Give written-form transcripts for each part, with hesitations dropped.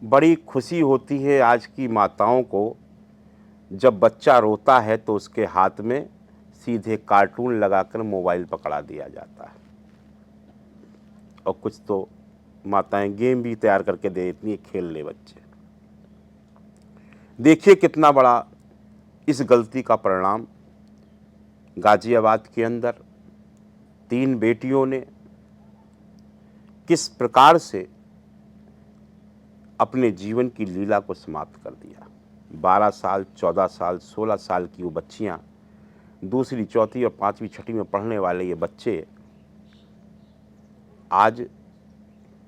बड़ी खुशी होती है आज की माताओं को जब बच्चा रोता है तो उसके हाथ में सीधे कार्टून लगाकर मोबाइल पकड़ा दिया जाता है। और कुछ तो माताएं गेम भी तैयार करके दे देती हैं, खेल ले बच्चे। देखिए कितना बड़ा इस गलती का परिणाम गाजियाबाद के अंदर 3 बेटियों ने किस प्रकार से अपने जीवन की लीला को समाप्त कर दिया। 12 साल, 14 साल, 16 साल की वो बच्चियां, दूसरी, चौथी और 5वीं, 6वीं में पढ़ने वाले ये बच्चे आज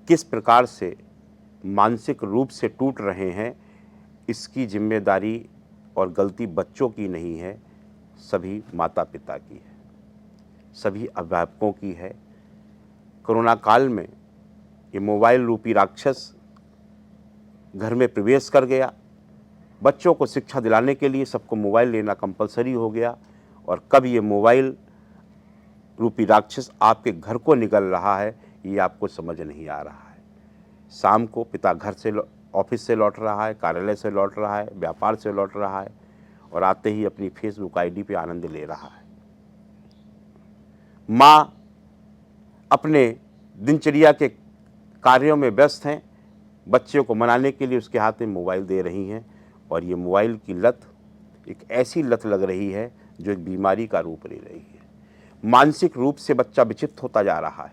किस प्रकार से मानसिक रूप से टूट रहे हैं, इसकी जिम्मेदारी और गलती बच्चों की नहीं है, सभी माता पिता की है, सभी अभिभावकों की है। कोरोना काल में ये मोबाइल रूपी राक्षस घर में प्रवेश कर गया। बच्चों को शिक्षा दिलाने के लिए सबको मोबाइल लेना कंपलसरी हो गया, और कब ये मोबाइल रूपी राक्षस आपके घर को निगल रहा है ये आपको समझ नहीं आ रहा है। शाम को पिता घर से ऑफिस से लौट रहा है, कार्यालय से लौट रहा है, व्यापार से लौट रहा है, और आते ही अपनी फेसबुक आईडी पे आनंद ले रहा है। माँ अपने दिनचर्या के कार्यों में व्यस्त हैं, बच्चे को मनाने के लिए उसके हाथ में मोबाइल दे रही हैं, और ये मोबाइल की लत एक ऐसी लत लग रही है जो एक बीमारी का रूप ले रही है। मानसिक रूप से बच्चा विचलित होता जा रहा है,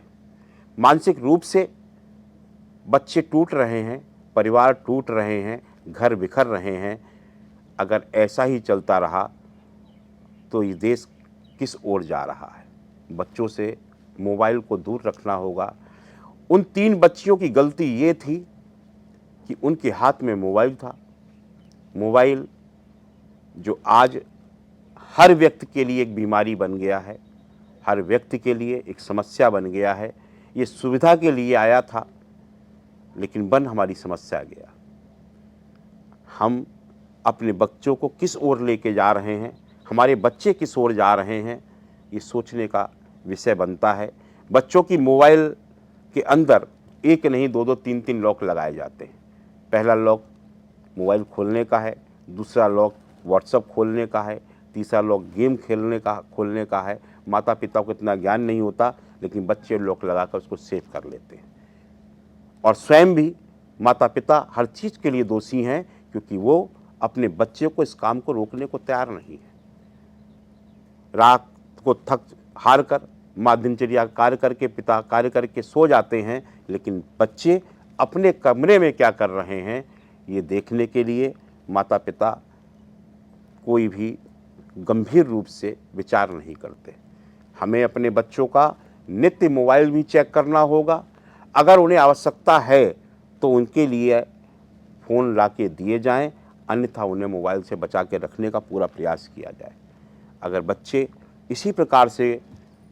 मानसिक रूप से बच्चे टूट रहे हैं, परिवार टूट रहे हैं, घर बिखर रहे हैं। अगर ऐसा ही चलता रहा तो ये देश किस ओर जा रहा है। बच्चों से मोबाइल को दूर रखना होगा। उन 3 बच्चियों की गलती ये थी कि उनके हाथ में मोबाइल था। मोबाइल जो आज हर व्यक्ति के लिए एक बीमारी बन गया है, हर व्यक्ति के लिए एक समस्या बन गया है। ये सुविधा के लिए आया था लेकिन बन हमारी समस्या गया। हम अपने बच्चों को किस ओर लेके जा रहे हैं, हमारे बच्चे किस ओर जा रहे हैं, ये सोचने का विषय बनता है। बच्चों की मोबाइल के अंदर एक नहीं 2-2, 3-3 लॉक लगाए जाते हैं। पहला लॉक मोबाइल खोलने का है, दूसरा लॉक व्हाट्सएप खोलने का है, तीसरा लॉक गेम खेलने का खोलने का है। माता पिता को इतना ज्ञान नहीं होता लेकिन बच्चे लॉक लगाकर उसको सेव कर लेते हैं, और स्वयं भी माता पिता हर चीज़ के लिए दोषी हैं क्योंकि वो अपने बच्चे को इस काम को रोकने को तैयार नहीं है। रात को थक हार कर माँ दिनचर्या कार्य करके, पिता कार्य करके सो जाते हैं, लेकिन बच्चे अपने कमरे में क्या कर रहे हैं ये देखने के लिए माता पिता कोई भी गंभीर रूप से विचार नहीं करते। हमें अपने बच्चों का नित्य मोबाइल भी चेक करना होगा। अगर उन्हें आवश्यकता है तो उनके लिए फ़ोन ला के दिए जाएँ, अन्यथा उन्हें मोबाइल से बचा के रखने का पूरा प्रयास किया जाए। अगर बच्चे इसी प्रकार से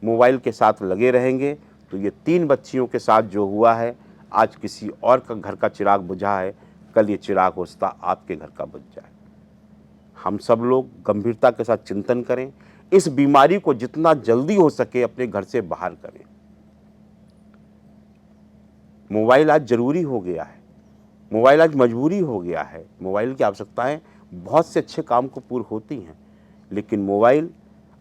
मोबाइल के साथ लगे रहेंगे तो ये 3 बच्चियों के साथ जो हुआ है, आज किसी और का घर का चिराग बुझा है, कल ये चिराग हो सकता आपके घर का बुझ जाए। हम सब लोग गंभीरता के साथ चिंतन करें, इस बीमारी को जितना जल्दी हो सके अपने घर से बाहर करें। मोबाइल आज जरूरी हो गया है, मोबाइल आज मजबूरी हो गया है। मोबाइल की आवश्यकताएं बहुत से अच्छे काम को पूर्ण होती हैं, लेकिन मोबाइल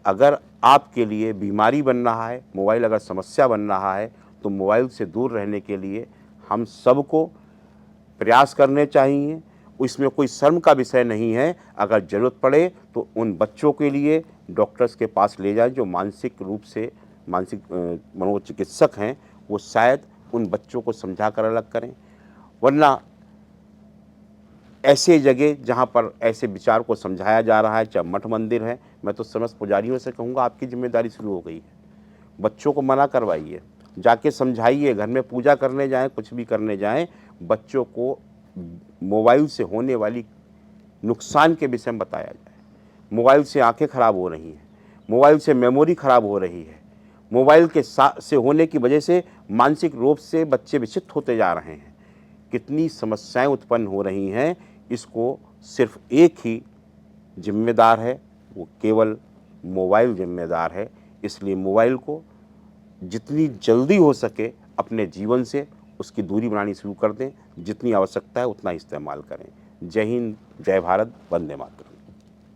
अगर आपके लिए बीमारी बन रहा है, मोबाइल अगर समस्या बन रहा है, तो मोबाइल से दूर रहने के लिए हम सबको प्रयास करने चाहिए। इसमें कोई शर्म का विषय नहीं है। अगर ज़रूरत पड़े तो उन बच्चों के लिए डॉक्टर्स के पास ले जाएं जो मानसिक रूप से मनोचिकित्सक हैं, वो शायद उन बच्चों को समझा कर अलग करें। वरना ऐसे जगह जहाँ पर ऐसे विचार को समझाया जा रहा है, चाहे मठ मंदिर है, मैं तो समस्त पुजारियों से कहूँगा आपकी जिम्मेदारी शुरू हो गई है। बच्चों को मना करवाइए, जाके समझाइए, घर में पूजा करने जाएं, कुछ भी करने जाएं, बच्चों को मोबाइल से होने वाली नुकसान के विषय में बताया जाए। मोबाइल से आंखें खराब हो रही हैं, मोबाइल से मेमोरी खराब हो रही है, मोबाइल के से होने की वजह से मानसिक रूप से बच्चे विचलित होते जा रहे हैं। कितनी समस्याएं उत्पन्न हो रही हैं, इसको सिर्फ एक ही जिम्मेदार है, वो केवल मोबाइल जिम्मेदार है। इसलिए मोबाइल को जितनी जल्दी हो सके अपने जीवन से उसकी दूरी बनानी शुरू कर दें, जितनी आवश्यकता है उतना इस्तेमाल करें। जय हिंद, जय भारत, वंदे मातरम।